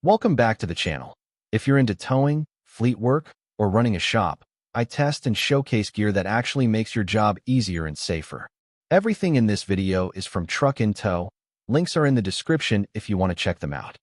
Welcome back to the channel. If you're into towing, fleet work, or running a shop, I test and showcase gear that actually makes your job easier and safer. Everything in this video is from Truck in Tow. Links are in the description if you want to check them out.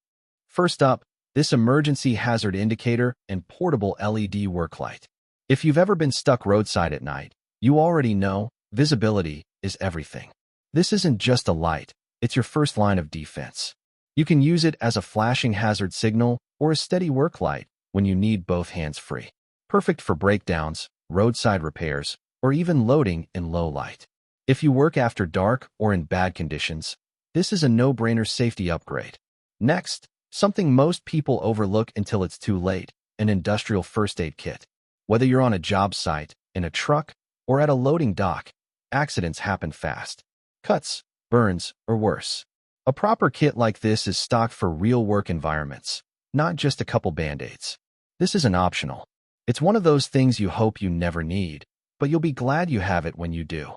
First up, this emergency hazard indicator and portable LED work light. If you've ever been stuck roadside at night, you already know visibility is everything. This isn't just a light, it's your first line of defense. You can use it as a flashing hazard signal or a steady work light when you need both hands free. Perfect for breakdowns, roadside repairs, or even loading in low light. If you work after dark or in bad conditions, this is a no-brainer safety upgrade. Next, something most people overlook until it's too late, an industrial first aid kit. Whether you're on a job site, in a truck, or at a loading dock, accidents happen fast. Cuts, burns, or worse. A proper kit like this is stocked for real work environments, not just a couple band-aids. This isn't optional. It's one of those things you hope you never need, but you'll be glad you have it when you do.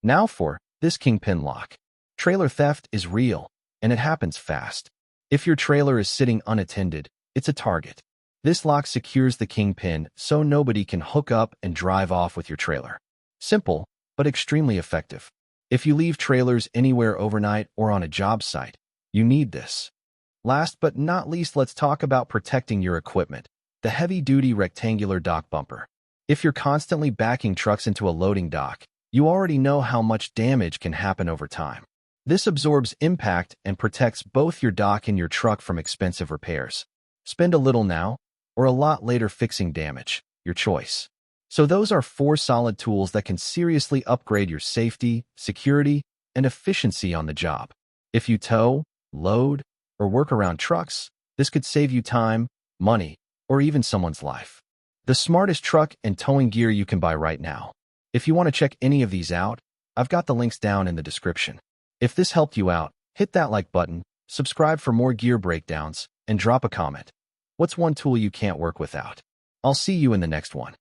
Now for this kingpin lock. Trailer theft is real, and it happens fast. If your trailer is sitting unattended, it's a target. This lock secures the kingpin so nobody can hook up and drive off with your trailer. Simple, but extremely effective. If you leave trailers anywhere overnight or on a job site, you need this. Last but not least, let's talk about protecting your equipment. The heavy-duty rectangular dock bumper. If you're constantly backing trucks into a loading dock, you already know how much damage can happen over time. This absorbs impact and protects both your dock and your truck from expensive repairs. Spend a little now, or a lot later fixing damage, your choice. So those are 4 solid tools that can seriously upgrade your safety, security, and efficiency on the job. If you tow, load, or work around trucks, this could save you time, money, or even someone's life. The smartest truck and towing gear you can buy right now. If you want to check any of these out, I've got the links down in the description. If this helped you out, hit that like button, subscribe for more gear breakdowns, and drop a comment. What's one tool you can't work without? I'll see you in the next one.